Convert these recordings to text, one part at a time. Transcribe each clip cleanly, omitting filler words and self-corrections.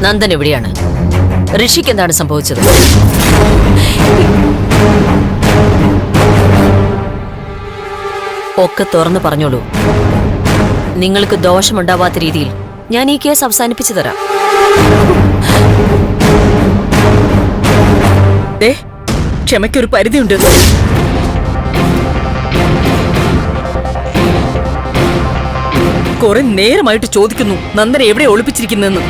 നന്ദൻ എവിടെയാണ്? ഋഷിക്ക് എന്താണ് സംഭവിച്ചത്? ഒക്കെ തുറന്നു പറഞ്ഞോളൂ. നിങ്ങൾക്ക് ദോഷമുണ്ടാവാത്ത രീതിയിൽ ഞാൻ ഈ കേസ് അവസാനിപ്പിച്ചു തരാം. ക്ഷമയ്ക്കൊരു പരിധിയുണ്ട്. കുറെ നേരമായിട്ട് ചോദിക്കുന്നു നന്ദനെ എവിടെ ഒളിപ്പിച്ചിരിക്കുന്നെന്ന്.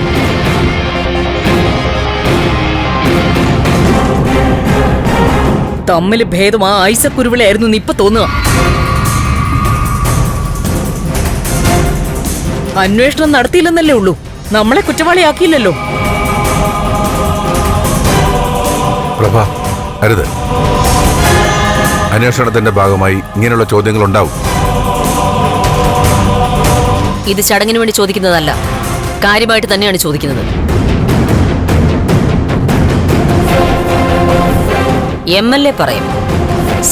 തമ്മില് ഭേദം ആ ഐസക്കുരുവിളയായിരുന്നു ഇപ്പൊ തോന്നുക. അന്വേഷണം നടത്തിയില്ലെന്നല്ലേ ഉള്ളൂ, നമ്മളെ കുറ്റവാളിയാക്കിയില്ലല്ലോ. പ്രഭ, അരുത്. അന്വേഷണത്തിന്റെ ഭാഗമായി ഇങ്ങനെയുള്ള ചോദ്യങ്ങൾ ഉണ്ടാവും. ഇത് ചടങ്ങിന് വേണ്ടി ചോദിക്കുന്നതല്ല, കാര്യമായിട്ട് തന്നെയാണ് ചോദിക്കുന്നത്. MLA പറയും,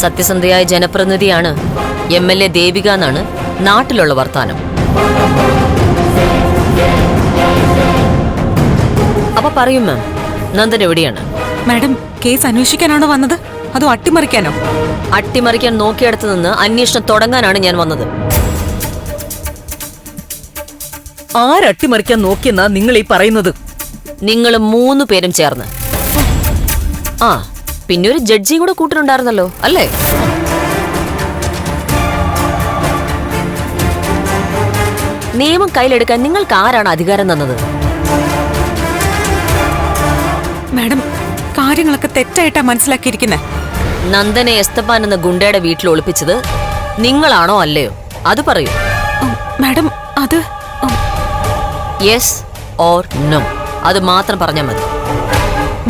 സത്യസന്ധയായ ജനപ്രതിനിധിയാണ് MLA ദേവിക എന്നാണ് നാട്ടിലുള്ള വർത്താനം. അപ്പൊ പറയും മാം, നന്ദൻ എവിടെയാണ്? മാഡം, കേസ് അന്വേഷിക്കാനാണോ വന്നത് അതോ അട്ടിമറിക്കാനോ? അട്ടിമറിക്കാൻ നോക്കിയടുത്ത് നിന്ന് അന്വേഷണം തുടങ്ങാനാണ് ഞാൻ വന്നത്. ആരട്ടിമറിക്കാൻ നോക്കിയെന്നാ നിങ്ങൾ ഈ പറയുന്നത്? നിങ്ങൾ 3 പേരും ചേർന്ന്. ആ, പിന്നെ ഒരു ജഡ്ജിയും കൂടെ കൂട്ടിനുണ്ടായിരുന്നല്ലോ അല്ലേ? നിയമം കയ്യിലെടുക്കാൻ നിങ്ങൾക്ക് ആരാണ് അധികാരം തന്നത്? മാഡം, കാര്യങ്ങളൊക്കെ തെറ്റായിട്ടാ മനസ്സിലാക്കിയിരിക്കുന്നത്. നന്ദനെ എസ്തപ്പാൻ എന്ന ഗുണ്ടയുടെ വീട്ടിൽ ഒളിപ്പിച്ചത് നിങ്ങളാണോ അല്ലയോ? അത് പറയൂ. മാഡം, അത് യെസ് ഓർ നോ, അത് മാത്രം പറഞ്ഞാൽ മതി.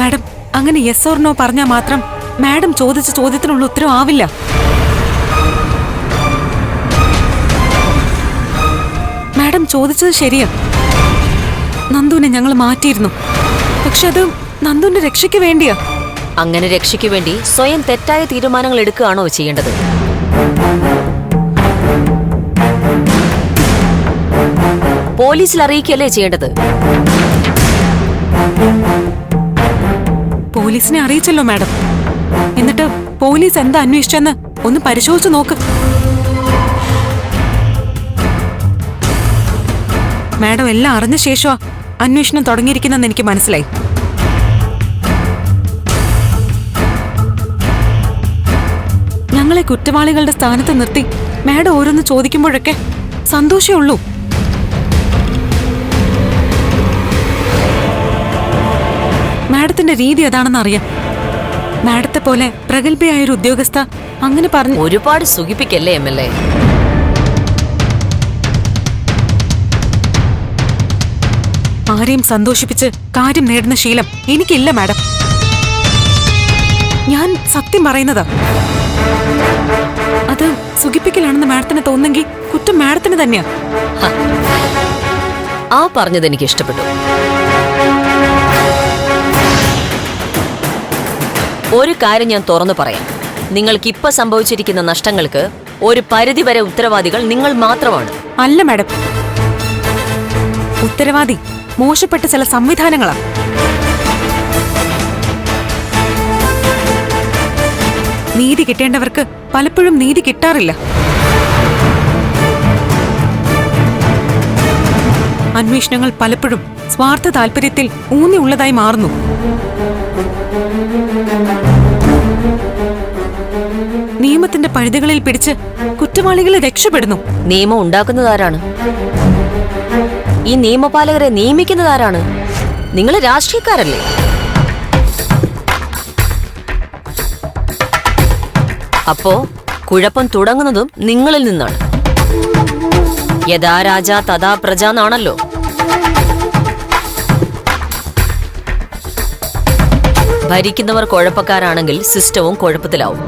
മാഡം, അങ്ങനെ യെസ് ഓർ നോ പറഞ്ഞാൽ മാത്രം മാഡം ചോദിച്ച ചോദ്യത്തിനുള്ള ഉത്തരം ആവില്ല. മാഡം ചോദിച്ചത് ശരിയാ. നന്ദുവിനെ ഞങ്ങൾ മാറ്റിയിരുന്നു. പക്ഷെ അത് നന്ദുവിന്റെ രക്ഷയ്ക്ക് വേണ്ടിയാ. അങ്ങനെ രക്ഷയ്ക്ക് വേണ്ടി സ്വയം തെറ്റായ തീരുമാനങ്ങൾ എടുക്കുകയാണോ ചെയ്യേണ്ടത്? പോലീസിൽ അറിയിക്കല്ലേ ചെയ്യേണ്ടത്? പോലീസിനെ അറിയിച്ചല്ലോ മാഡം. എന്നിട്ട് പോലീസ് എന്താ അന്വേഷിച്ചെന്ന് ഒന്ന് പരിശോധിച്ചു നോക്ക്. മാഡം എല്ലാം അറിഞ്ഞ ശേഷമാ അന്വേഷണം തുടങ്ങിയിരിക്കുന്നെന്ന് എനിക്ക് മനസ്സിലായി. ഞങ്ങളെ കുറ്റവാളികളുടെ സ്ഥാനത്ത് നിർത്തി മാഡം ഓരോന്ന് ചോദിക്കുമ്പോഴൊക്കെ സന്തോഷമേ ഉള്ളൂ. മാഡത്തിന്റെ രീതി അതാണെന്ന് അറിയാം. മാഡത്തെ പോലെ പ്രഗത്ഭയായൊരു ഉദ്യോഗസ്ഥ അങ്ങനെ പറഞ്ഞു. ഒരുപാട് സുഖിപ്പിക്കല്ലേ MLA. ആരെയും സന്തോഷിപ്പിച്ച് കാര്യം നേടുന്ന ശീലം എനിക്കില്ല മാഡം. ഞാൻ സത്യം പറയുന്നതാ. അത് സുഖിപ്പിക്കലാണെന്ന് മാഡത്തിന് തോന്നുന്നെങ്കിൽ കുറ്റം മാഡത്തിന് തന്നെയാ. ആ പറഞ്ഞത് എനിക്ക് ഇഷ്ടപ്പെട്ടു. ഒരു കാര്യം ഞാൻ തുറന്നു പറയാം, നിങ്ങൾക്ക് ഇപ്പൊ സംഭവിച്ചിരിക്കുന്ന നഷ്ടങ്ങൾക്ക് ഒരു പരിധിവരെ ഉത്തരവാദികൾ നിങ്ങൾ മാത്രമാണ്. അല്ല മാഡം, ഉത്തരവാദി മോശപ്പെട്ട ചില സംവിധാനങ്ങളാ. നീതി കിട്ടേണ്ടവർക്ക് പലപ്പോഴും നീതി കിട്ടാറില്ല. അന്വേഷണങ്ങൾ പലപ്പോഴും സ്വാർത്ഥ താല്പര്യത്തിൽ ഊന്നിയുള്ളതായി മാറുന്നു. നിയമത്തിന്റെ പഴുതുകളിൽ പിടിച്ച് കുറ്റവാളികളെ രക്ഷപ്പെടുന്നു. നിയമം ഉണ്ടാക്കുന്നതാരാണ്? ഈ നിയമപാലകരെ നിയമിക്കുന്നതാരാണ്? നിങ്ങൾ രാഷ്ട്രീയക്കാരല്ലേ? അപ്പോ കുഴപ്പം തുടങ്ങുന്നതും നിങ്ങളിൽ നിന്നാണ്. യഥാ രാജ തഥാ പ്രജ എന്നാണല്ലോ. ഭരിക്കുന്നവർ കുഴപ്പക്കാരാണെങ്കിൽ സിസ്റ്റവും കുഴപ്പത്തിലാവും.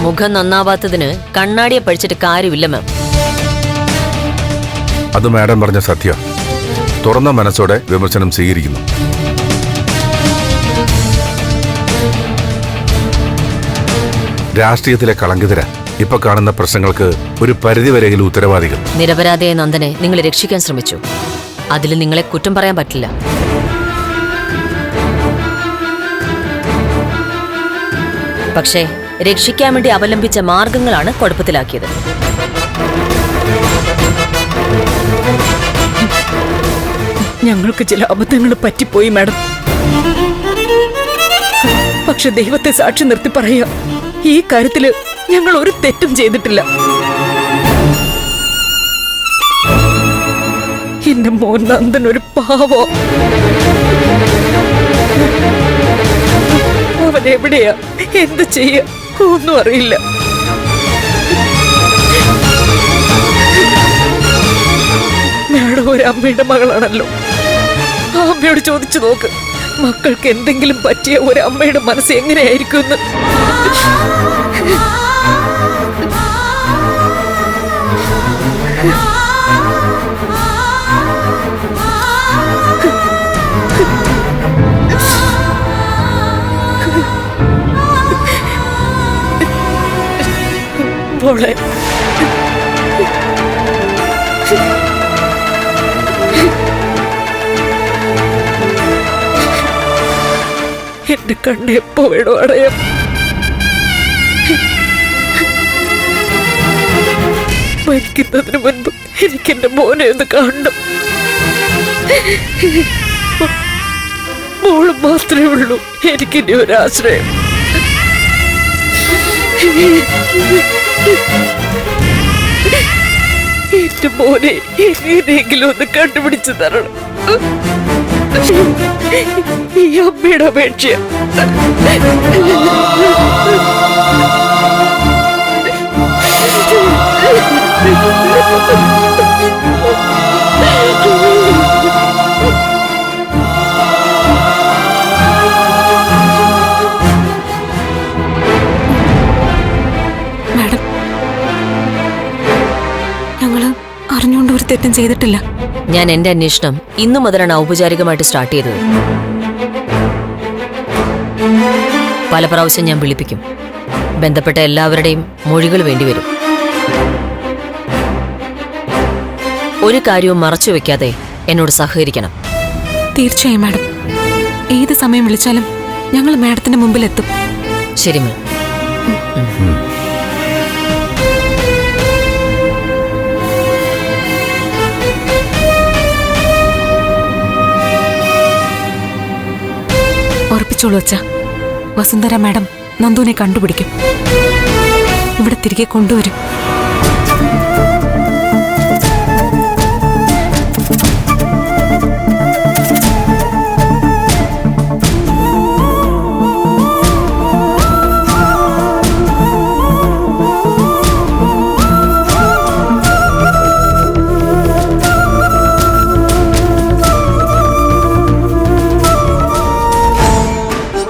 മുഖം നന്നാവാത്തതിന് കണ്ണാടിയെ പഴിച്ചിട്ട് കാര്യമില്ല മാം. അത് മാഡം പറഞ്ഞ സത്യ. തുറന്ന മനസ്സോടെ വിമർശനം സ്വീകരിക്കുന്നു. രാഷ്ട്രീയത്തിലെ കളങ്കിതര ഇപ്പൊ കാണുന്ന പ്രശ്നങ്ങൾക്ക് ഒരു പരിധിവരെയെങ്കിലും ഉത്തരവാദികൾ. നിരപരാധിയായ നന്ദനെ നിങ്ങൾ രക്ഷിക്കാൻ ശ്രമിച്ചു. അതിൽ നിങ്ങളെ കുറ്റം പറയാൻ പറ്റില്ല. പക്ഷേ രക്ഷിക്കാൻ വേണ്ടി അവലംബിച്ച മാർഗങ്ങളാണ് കുഴപ്പത്തിലാക്കിയത്. ഞങ്ങൾക്ക് ചില അബദ്ധങ്ങൾ പറ്റിപ്പോയി മാഡം. പക്ഷെ ദൈവത്തെ സാക്ഷി നിർത്തി പറയാ, ഈ കാര്യത്തില് ഞങ്ങൾ ഒരു തെറ്റും ചെയ്തിട്ടില്ല. എന്റെ മോൻ നന്ദൻ ഒരു പാവോ. അവൻ എവിടെയാ, എന്ത് ചെയ്യ, ഒന്നും അറിയില്ല. മാഡം ഒരു അമ്മയുടെ മകളാണല്ലോ. ആ അമ്മയോട് ചോദിച്ചു നോക്ക്, മക്കൾക്ക് എന്തെങ്കിലും പറ്റിയ ഒരു അമ്മയുടെ മനസ്സ് എങ്ങനെയായിരിക്കും എന്ന്. മോളെ, എന്റെ കണ്ണ് എപ്പോ വേണോ അടയാം. മരിക്കുന്നതിന് മുൻപ് എനിക്ക് എന്റെ മോനെ ഒന്ന് കാണണം. മോള് മാത്രമേ ഉള്ളൂ എനിക്കിനി ഒരാശ്രയം. എന്റെ മോനെ എങ്ങനെയെങ്കിലും ഒന്ന് കണ്ടുപിടിച്ചു തരണം. ഈ അമ്മയുടെ അപേക്ഷ. മാഡം, ഞങ്ങള് അറിഞ്ഞുകൊണ്ട് ഒരു തെറ്റും ചെയ്തിട്ടില്ല. ഞാൻ എന്റെ അന്വേഷണം ഇന്നു മുതലാണ് ഔപചാരികമായിട്ട് സ്റ്റാർട്ട് ചെയ്തത്. പല പ്രാവശ്യം ഞാൻ വിളിപ്പിക്കും. ബന്ധപ്പെട്ട എല്ലാവരുടെയും മൊഴികൾ വേണ്ടിവരും. ഒരു കാര്യവും മറച്ചു വെക്കാതെ എന്നോട് സഹകരിക്കണം. തീർച്ചയായും മാഡം. ഏത് സമയം വിളിച്ചാലും ഞങ്ങൾ മാഡത്തിന്റെ മുമ്പിൽ എത്തും. ശരി മാം. ഉറപ്പിച്ചോളൂ അച്ഛാ, വസുന്ധര മാഡം നന്ദുവിനെ കണ്ടുപിടിക്കും, ഇവിടെ തിരികെ കൊണ്ടുവരും.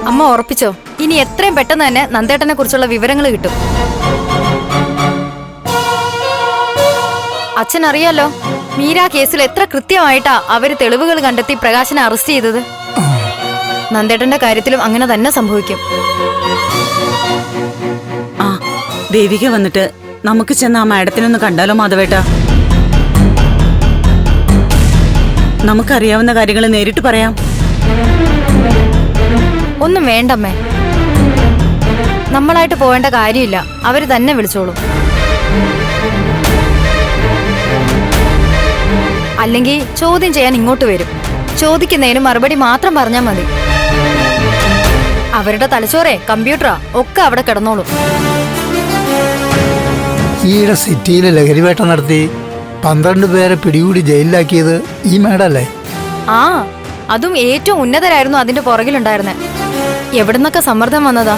അമ്മ ഉറപ്പിച്ചോ, ഇനി എത്രയും പെട്ടെന്ന് തന്നെ നന്ദേട്ടനെ കുറിച്ചുള്ള വിവരങ്ങൾ കിട്ടും. അച്ഛൻ അറിയാലോ, മീര കേസിൽ എത്ര കൃത്യമായിട്ടാ അവര് തെളിവുകൾ കണ്ടെത്തി പ്രകാശനെ അറസ്റ്റ് ചെയ്തത്. നന്ദേട്ടന്റെ കാര്യത്തിലും അങ്ങനെ തന്നെ സംഭവിക്കും. ആ ദേവിക വന്നിട്ട് നമുക്ക് ചെന്ന് ആ മാഡത്തിനൊന്ന് കണ്ടാലോ മാധവേട്ടാ? നമുക്കറിയാവുന്ന കാര്യങ്ങൾ നേരിട്ട് പറയാം. ഒന്നും വേണ്ടമ്മേ, നമ്മളായിട്ട് പോവേണ്ട കാര്യമില്ല, അവര് തന്നെ വിളിച്ചോളൂ. അല്ലെങ്കിൽ ചോദ്യം ചെയ്യാൻ ഇങ്ങോട്ട് വരും. ചോദിക്കുന്നതിന് മറുപടി മാത്രം പറഞ്ഞാൽ മതി. അവരുടെ തലച്ചോറെ കമ്പ്യൂട്ടറാ ഒക്കെ അവിടെ കിടന്നോളൂ. ഈയിടെ സിറ്റിയിൽ ലഹരിവേട്ട നടത്തി 12 പേരെ പിടികൂടി ജയിലിലാക്കിയത് ഈ മേഡല്ലേ? ആ, അതും ഏറ്റവും ഉന്നതരായിരുന്നു അതിന്റെ പുറകിലുണ്ടായിരുന്നെ. എവിടുന്നൊക്കെ സമ്മർദ്ദം വന്നതാ.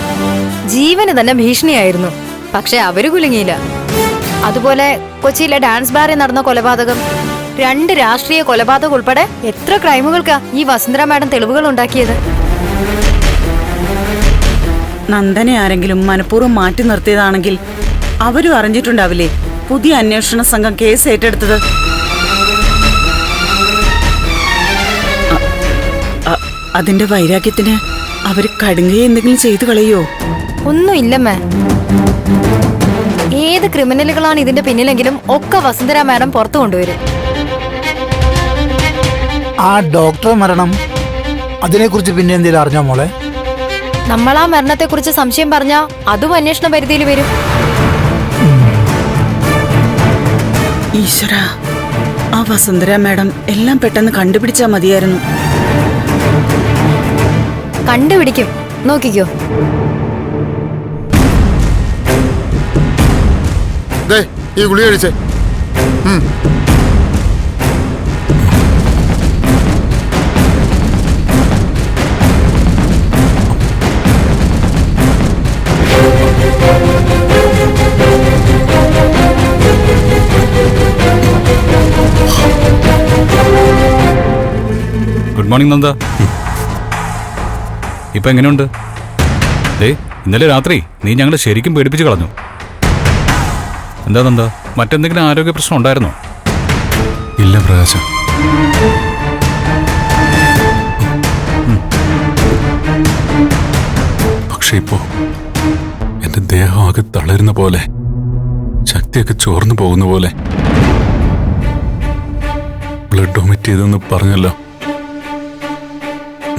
ജീവന് തന്നെ ഭീഷണിയായിരുന്നു. പക്ഷെ അവര് കുലുങ്ങിയില്ല. അതുപോലെ കൊച്ചിയിലെ ഡാൻസ് ബാറിൽ നടന്ന കൊലപാതകം, 2 രാഷ്ട്രീയ കൊലപാതകം ഉൾപ്പെടെ എത്ര ക്രൈമുകൾക്കാ ഈ വസുന്ധര മാഡം തെളിവുകൾ ഉണ്ടാക്കിയത്. നന്ദനെ ആരെങ്കിലും മനഃപൂർവ്വം മാറ്റി നിർത്തിയതാണെങ്കിൽ അവരും അറിഞ്ഞിട്ടുണ്ടാവില്ലേ പുതിയ അന്വേഷണ സംഘം കേസ് ഏറ്റെടുത്തത്. അതിന്റെ വൈരാഗ്യത്തിന് അവര് കടുങ്ങയെ എന്തെങ്കിലും ചെയ്തു കളയോ? ഒന്നുമില്ലമ്മേ, ഏത് ക്രിമിനലുകളാണ് ഇതിന്റെ പിന്നിലെങ്കിലും ഒക്കെ വസുന്ധര മാഡം പുറത്തു കൊണ്ടുവരും. ആ ഡോക്ടർ മരണം അതിനെക്കുറിച്ച് പിന്നെ എന്തെങ്കിലും അറിഞ്ഞോ മോളെ? നമ്മൾ ആ മരണത്തെക്കുറിച്ച് സംശയം പറഞ്ഞാൽ അതും അന്വേഷണ പരിധിയിൽ വരും. ഈശ്വര, ആ വസുന്ധര മാഡം എല്ലാം പെട്ടെന്ന് കണ്ടുപിടിച്ചാ മതിയായിരുന്നു. കണ്ടുപിടിക്കും, നോക്കിക്കോ. ഈ ഗുളിക കഴിച്ചേ. Good morning Nanda. ഇപ്പൊ എങ്ങനെയുണ്ട്? ഇന്നലെ രാത്രി നീ ഞങ്ങളെ ശരിക്കും പേടിപ്പിച്ച് കളഞ്ഞു. എന്താ നന്ദ, മറ്റെന്തെങ്കിലും ആരോഗ്യ പ്രശ്നം ഉണ്ടായിരുന്നോ? ഇല്ല പ്രകാശ. പക്ഷെ ഇപ്പോ എന്റെ ദേഹം ആകെ തളരുന്ന പോലെ, ശക്തിയൊക്കെ ചോർന്നു പോകുന്ന പോലെ. ബ്ലഡ് വൊമിറ്റ് ചെയ്തെന്ന് പറഞ്ഞല്ലോ.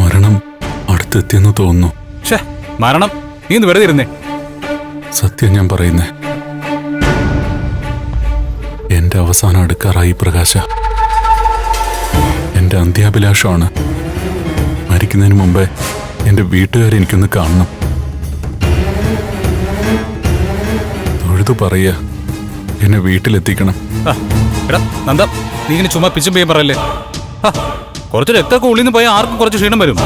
മരണം അടുത്തെത്തിയെന്ന് തോന്നുന്നു. മരണം? നീ ഒന്ന് വെറുതെ ഇരുന്നേ. സത്യം ഞാൻ പറയുന്നേ, എന്റെ അവസാനം അടുക്കാറായി പ്രകാശ. എന്റെ അന്ത്യാഭിലാഷമാണ്. മരിക്കുന്നതിന് മുമ്പേ എന്റെ വീട്ടുകാരെ എനിക്കൊന്ന് കാണണം. തൊഴുതു പറയുക, എന്നെ വീട്ടിലെത്തിക്കണം. എടാ നന്ദ, നീ ഇങ്ങനെ ചുമ്മാ പിച്ചും പെയ്യും പറയല്ലേ. കുറച്ച് രക്തമൊക്കെ ഉള്ളിൽ നിന്ന് പോയാൽ ആർക്കും കുറച്ച് ക്ഷീണം വരും.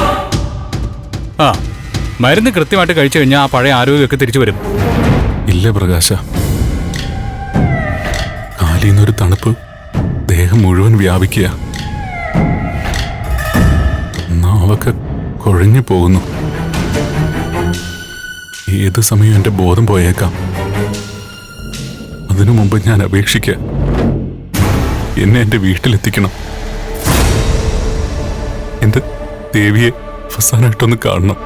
മരുന്ന് കൃത്യമായിട്ട് കഴിച്ചു കഴിഞ്ഞാൽ ആ പഴയ ആരോഗ്യമൊക്കെ തിരിച്ചു വരും. ഇല്ല പ്രകാശ, കാലിന്നൊരു തണുപ്പ് ദേഹം മുഴുവൻ വ്യാപിക്കുക. നാവൊക്കെ കുഴഞ്ഞു പോകുന്നു. ഏത് സമയം എന്റെ ബോധം പോയേക്കാം. അതിനു മുമ്പ് ഞാൻ അപേക്ഷിക്കുക, എന്നെ എന്റെ വീട്ടിലെത്തിക്കണം. എന്റെ ദേവിയെ അവസാനമായിട്ടൊന്ന് കാണണം.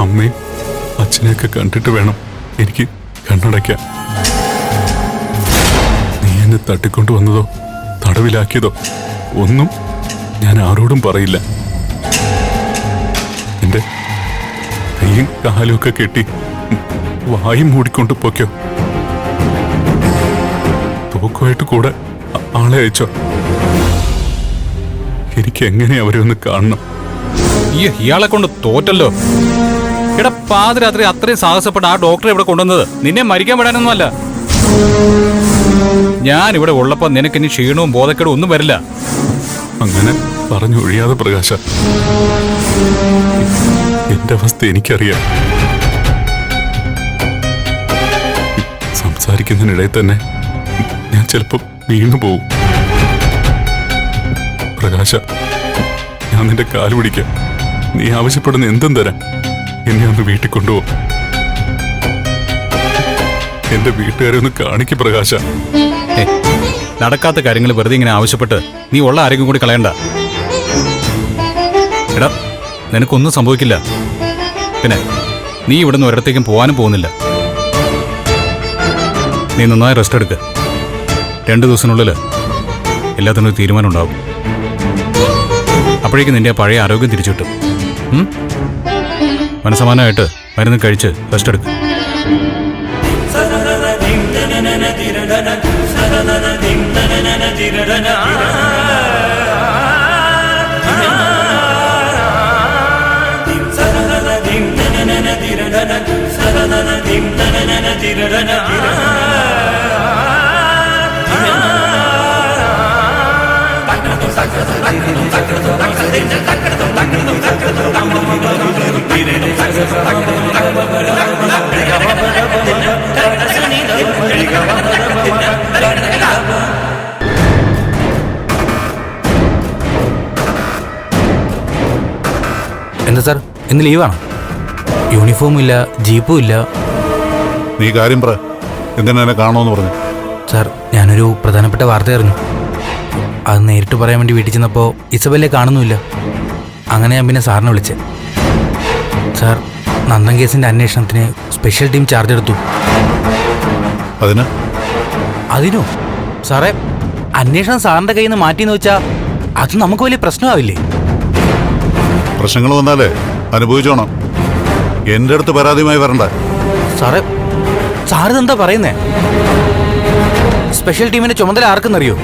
അമ്മയും അച്ഛനെയൊക്കെ കണ്ടിട്ട് വേണം എനിക്ക് കണ്ണടയ്ക്കാൻ. നീ എന്നെ തട്ടിക്കൊണ്ടുവന്നതോ തടവിലാക്കിയതോ ഒന്നും ഞാൻ ആരോടും പറയില്ല. എന്റെ കൈയും കാലും ഒക്കെ കെട്ടി വായും മൂടിക്കൊണ്ട് പോക്കോ. തോക്കുമായിട്ട് കൂടെ ആളെ അയച്ചോ. എനിക്ക് എങ്ങനെ അവരെ ഒന്ന് കാണണം. ഇയാളെ കൊണ്ട് തോറ്റല്ലോ. എടാ, പാതിരാത്രി അത്രയും സാഹസപ്പെട്ട ആ ഡോക്ടറെ ഇവിടെ കൊണ്ടുവന്നത് നിന്നെ മരിക്കാൻ വിടാനൊന്നുമല്ല. ഞാൻ ഇവിടെ ഉള്ളപ്പോ നിനക്ക് ഇനി ക്ഷീണവും ബോധക്കേടും ഒന്നും വരില്ല. അങ്ങനെ പറഞ്ഞൊഴിയാതെ പ്രകാശ, എന്റെ അവസ്ഥ എനിക്കറിയാം. സംസാരിക്കുന്നതിനിടയിൽ തന്നെ ഞാൻ ചിലപ്പോ വീണു പോവും. പ്രകാശ, ഞാൻ നിന്റെ കാല് പിടിക്കാം. നീ ആവശ്യപ്പെടുന്ന എന്തും തരാം. എന്നെ ഒന്ന് വീട്ടിൽ കൊണ്ടുപോകും. എന്റെ വീട്ടുകാരെ ഒന്ന് കാണിക്ക് പ്രകാശ. നടക്കാത്ത കാര്യങ്ങൾ വെറുതെ ഇങ്ങനെ ആവശ്യപ്പെട്ട് നീ ഉള്ള ആരെങ്കിലും കൂടി കളയണ്ട. എടാ, നിനക്കൊന്നും സംഭവിക്കില്ല. പിന്നെ നീ ഇവിടെ നിന്ന് ഒരിടത്തേക്കും പോകാനും പോകുന്നില്ല. നീ നന്നായി റെസ്റ്റ് എടുക്ക്. 2 ദിവസത്തിനുള്ളിൽ എല്ലാത്തിനും ഒരു തീരുമാനം ഉണ്ടാവും. അപ്പോഴേക്കും നിന്റെ പഴയ ആരോഗ്യം തിരിച്ചു കിട്ടും. മനസ്സമാനമായിട്ട് മരുന്ന് കഴിച്ച് റെസ്റ്റ് എടുക്കും. എന്താ സാർ, ഇന്ന് ലീവാണ്? യൂണിഫോമും ഇല്ല, ജീപ്പും ഇല്ല. നീ കാര്യം പറ, എന്തിനാ കാണുമെന്ന് പറഞ്ഞു? സാർ, ഞാനൊരു പ്രധാനപ്പെട്ട വാർത്ത അറിഞ്ഞു. അത് നേരിട്ട് പറയാൻ വേണ്ടി വീട്ടിൽ ചെന്നപ്പോൾ ഇസബെല്ലെ കാണുന്നുമില്ല. അങ്ങനെ ഞാൻ പിന്നെ സാറിനെ വിളിച്ചേ. സാർ, നന്ദൻ കേസിന്റെ അന്വേഷണത്തിന് സ്പെഷ്യൽ ടീം ചാർജ് എടുത്തു. അതിനോ സാറേ, അന്വേഷണം സാറിന്റെ കയ്യിൽ നിന്ന് മാറ്റിയെന്ന് വെച്ചാ അത് നമുക്ക് വലിയ പ്രശ്നമാവില്ലേ? പ്രശ്നങ്ങൾ വന്നാലേ അനുഭവിച്ചോണം. എന്റെ അടുത്ത് പരാതിയുമായി വരണ്ട. സാറേ, സാറിതെന്താ പറയുന്നേ? സ്പെഷ്യൽ ടീമിന്റെ ചുമതല ആർക്കെന്നറിയോ?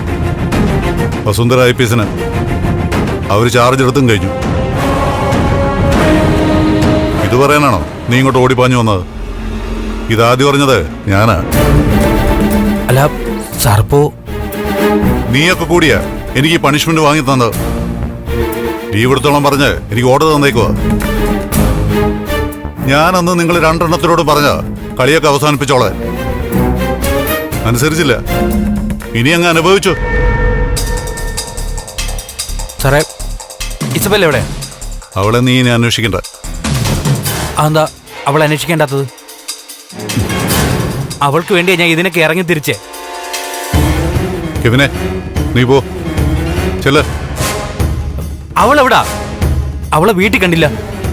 വസുന്ധര IPSന്. അവര് ചാർജ് എടുത്തും കഴിഞ്ഞു. ഇത് പറയാനാണോ നീ ഇങ്ങോട്ട് ഓടിപ്പാഞ്ഞു വന്നത്? ഇതാദ്യം പറഞ്ഞത് ഞാനാ. അല്ല സാറിപ്പോ നീയൊക്കെ കൂടിയാ എനിക്ക് ഈ പണിഷ്മെന്റ് വാങ്ങി തന്നത്. ലീവ് എടുത്തോളം പറഞ്ഞ് എനിക്ക് ഓർഡർ തന്നേക്കുവാ. ഞാനന്ന് നിങ്ങൾ രണ്ടെണ്ണത്തിനോട് പറഞ്ഞ കളിയൊക്കെ അവസാനിപ്പിച്ചോളെ. അനുസരിച്ചില്ല. ഇനി അങ്ങ് അനുഭവിച്ചു. സാറേ, ഇസബൽ എവിടെ? അവളെ നീ ഇനി അന്വേഷിക്കണ്ട. അതെന്താ അവൾ അന്വേഷിക്കേണ്ടാത്തത്? അവൾക്ക് വേണ്ടിയാ ഞാൻ ഇതിനൊക്കെ ഇറങ്ങി തിരിച്ചേ. കെവിനെ, നീ പോ. ചെല്ല. അവൾ എവിടാ? അവളെ വീട്ടിൽ കണ്ടില്ല.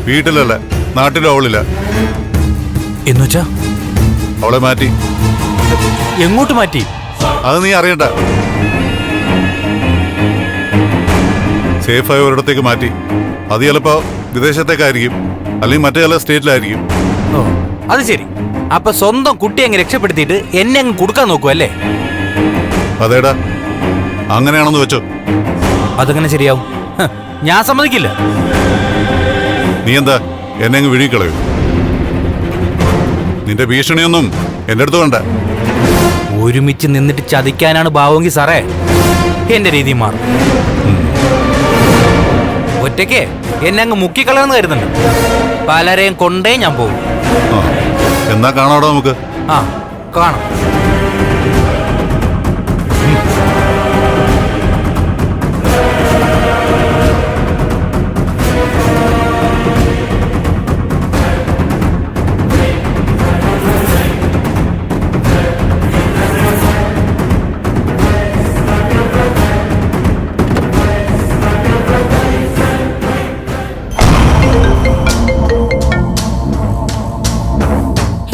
വീട്ടിലല്ല, നാട്ടിലും അവളില്ല. എന്നുവെച്ചാ അവളെ മാറ്റി. എങ്ങോട്ട് മാറ്റി? അത് നീ അറിയണ്ട. സേഫായ ഒരിടത്തേക്ക് മാറ്റി. അത് ചിലപ്പോ വിദേശത്തേക്കായിരിക്കും, അല്ലെങ്കിൽ മറ്റേ ചില സ്റ്റേറ്റിലായിരിക്കും. ഓ, അത് ശരി. അപ്പൊ സ്വന്തം കുട്ടിയെ അങ്ങ് രക്ഷപ്പെടുത്തിയിട്ട് എന്നെ അങ്ങ് കൊടുക്കാൻ നോക്കൂ അല്ലേ? അതേടാ, അങ്ങനെയാണെന്ന് വെച്ചോ. അതെങ്ങനെ ശരിയാവും? ഞാൻ സമ്മതിക്കില്ല. നീ എന്താ എന്നെ അങ്ങ് വിഴുങ്ങിക്കളയും? നിന്റെ ഭീഷണിയൊന്നും എന്റെ അടുത്ത് വേണ്ട. ഒരുമിച്ച് നിന്നിട്ട് ചതിക്കാനാണ് ഭാവമെങ്കിൽ സാറേ, എന്റെ രീതി മാറും. ഒറ്റയ്ക്ക് എന്നെ അങ്ങ് മുക്കിക്കളയെന്ന് കരുതുന്നുണ്ട്. പലരെയും കൊണ്ടേ ഞാൻ പോകും. എന്നാ കാണാടോ നമുക്ക്. ആ, കാണാം.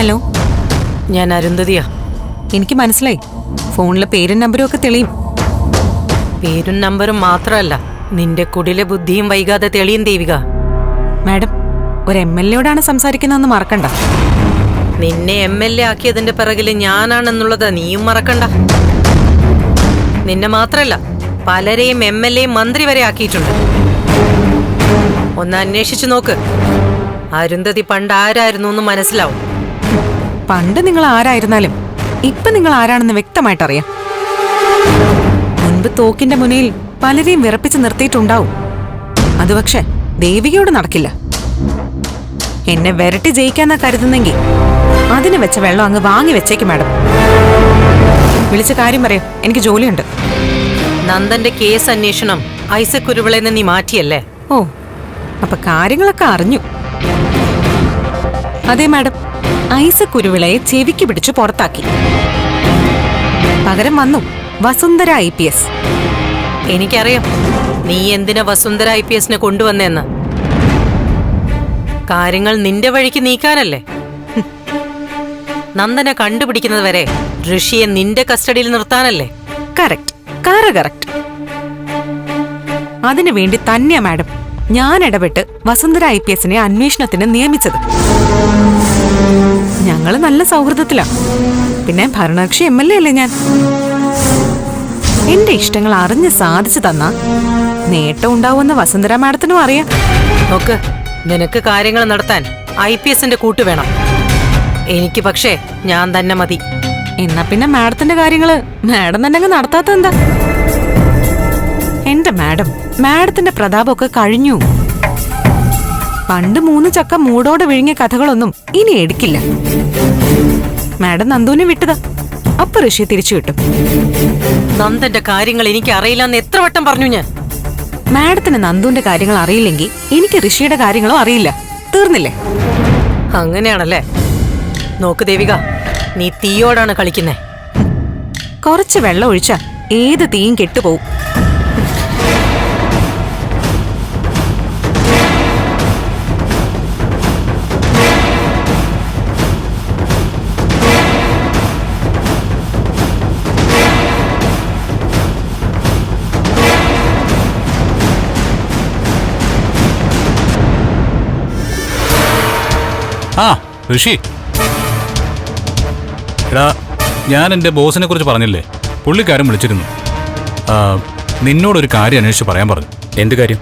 ഹലോ, ഞാൻ അരുന്ധതിയാ. എനിക്ക് മനസ്സിലായി. ഫോണിലെ പേരും നമ്പരും ഒക്കെ തെളിയും. പേരും നമ്പറും മാത്രമല്ല, നിന്റെ കുടിലെ ബുദ്ധിയും വൈകാതെ തെളിയും ദേവിക. മാഡം, ഒരു MLA സംസാരിക്കുന്നതെന്ന് മറക്കണ്ട. നിന്നെ MLA ആക്കിയതിന്റെ പിറകില് ഞാനാണെന്നുള്ളത് നീയും മറക്കണ്ട. നിന്നെ മാത്രല്ല, പലരെയും MLA മന്ത്രി വരെ ആക്കിയിട്ടുണ്ട്. ഒന്ന് അന്വേഷിച്ചു നോക്ക്. അരുന്ധതി പണ്ട് ആരായിരുന്നു എന്ന് മനസ്സിലാവും. പണ്ട് നിങ്ങൾ ആരായിരുന്നാലും ഇപ്പൊ നിങ്ങൾ ആരാണെന്ന് വ്യക്തമായിട്ടറിയാം. മുൻപ് തോക്കിന്റെ മുനയിൽ പലരെയും വിറപ്പിച്ച് നിർത്തിയിട്ടുണ്ടാവും. അത് പക്ഷെ ദേവികയോട് നടക്കില്ല. എന്നെ വിരട്ടി ജയിക്കാന്നാ കരുതുന്നെങ്കിൽ അതിന് വെച്ച വെള്ളം അങ്ങ് വാങ്ങി വെച്ചേക്ക് മാഡം. വിളിച്ച കാര്യം പറയാം, എനിക്ക് ജോലിയുണ്ട്. നന്ദന്റെ കേസ് അന്വേഷണം ഐസക് കുരുവിളെന്ന് നീ മാറ്റിയല്ലേ? ഓ, അപ്പൊ കാര്യങ്ങളൊക്കെ അറിഞ്ഞു. അതെ മാഡം, ഐസക് കുരുവിളയെ ചെവിക്ക് പിടിച്ചു പുറത്താക്കി. പകരം വന്നു വസുന്ധര IPS. എനിക്കറിയാം നീ എന്തിനാ വസുന്ധര IPSനെ കൊണ്ടുവന്നെന്ന്. കാര്യങ്ങൾ നിന്റെ വഴിക്ക് നീക്കാനല്ലേ? നന്ദനെ കണ്ടുപിടിക്കുന്നത് വരെ ഋഷിയെ നിന്റെ കസ്റ്റഡിയിൽ നിർത്താനല്ലേ? Correct, correct. അതിനു വേണ്ടി തന്നെയാ മാഡം ഞാൻ ഇടപെട്ട് വസുന്ധര IPSനെ അന്വേഷണത്തിന് നിയമിച്ചത്. ഞങ്ങള് നല്ല സൗഹൃദത്തിലാ. പിന്നെ ഭരണകക്ഷി MLA അല്ലേ ഞാൻ. എന്റെ ഇഷ്ടങ്ങൾ അറിഞ്ഞ് സാധിച്ചു തന്ന നേട്ടം ഉണ്ടാവുമെന്ന് വസുന്ധര മാഡത്തിനും അറിയാം. നോക്ക്, നിനക്ക് കാര്യങ്ങൾ നടത്താൻ IPSന്റെ കൂട്ട് വേണം. എനിക്ക് പക്ഷേ ഞാൻ തന്നെ മതി. എന്നാ പിന്നെ മാഡത്തിന്റെ കാര്യങ്ങള് മാഡം തന്നെ അങ്ങ് നടത്താത്ത എന്താ? എന്റെ മാഡത്തിന്റെ പ്രതാപമൊക്കെ കഴിഞ്ഞു. പണ്ട് 3 ചക്ക മൂടോടെ വിഴുങ്ങിയ കഥകളൊന്നും ഇനി എടുക്കില്ല. മാഡം നന്ദുവിനെ വിട്ടതാ, അപ്പൊ ഋഷി തിരിച്ചു കിട്ടും. നന്ദന്റെ കാര്യങ്ങൾ എനിക്ക് അറിയില്ലെന്ന് എത്ര വട്ടം പറഞ്ഞു ഞാൻ. മാഡത്തിന് നന്ദുവിന്റെ കാര്യങ്ങൾ അറിയില്ലെങ്കിൽ എനിക്ക് ഋഷിയുടെ കാര്യങ്ങളും അറിയില്ല. തീർന്നില്ലേ? അങ്ങനെയാണല്ലേ? നോക്ക് ദേവിക, നീ തീയോടാണ് കളിക്കുന്നേ. കുറച്ച് വെള്ളം ഒഴിച്ചാ ഏത് തീയും കെട്ടുപോകും. ആ ഋഷി, എടാ ഞാൻ എൻ്റെ ബോസിനെ കുറിച്ച് പറഞ്ഞില്ലേ, പുള്ളിക്കാരൻ വിളിച്ചിരുന്നു. നിന്നോടൊരു കാര്യം അന്വേഷിച്ച് പറയാൻ പറഞ്ഞു. എന്ത് കാര്യം?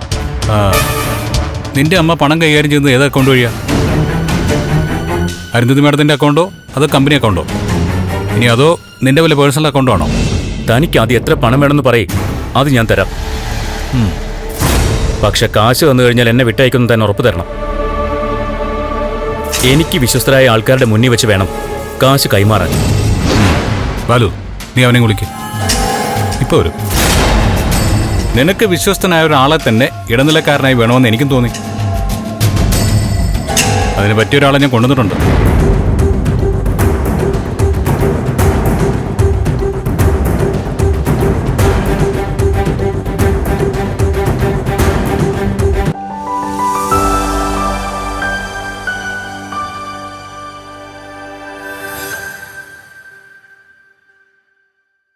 നിന്റെ അമ്മ പണം കൈകാര്യം ചെയ്യുന്നത് ഏത് അക്കൗണ്ട് വഴിയാ? അരുന്ധതി മാഡത്തിൻ്റെ അക്കൗണ്ടോ അതോ കമ്പനി അക്കൗണ്ടോ? ഇനി അതോ നിന്റെ വല്ല പേഴ്സണൽ അക്കൗണ്ടോ ആണോ? തനിക്ക് ആദ്യം എത്ര പണം വേണമെന്ന് പറയും, അത് ഞാൻ തരാം. പക്ഷെ കാശ് വന്നു കഴിഞ്ഞാൽ എന്നെ വിട്ടയക്കുന്നു തന്നെ ഉറപ്പ് തരണം. എനിക്ക് വിശ്വസ്തരായ ആൾക്കാരുടെ മുന്നിൽ വെച്ച് വേണം കാശ് കൈമാറാൻ. ബാലു, നീ അവനെ വിളിക്ക്. ഇപ്പൊ വരും. നിനക്ക് വിശ്വസ്തനായ ഒരാളെ തന്നെ ഇടനിലക്കാരനായി വേണമെന്ന് എനിക്കും തോന്നി. അതിന് പറ്റിയ ഒരാളെ ഞാൻ കൊണ്ടുവന്നിട്ടുണ്ട്.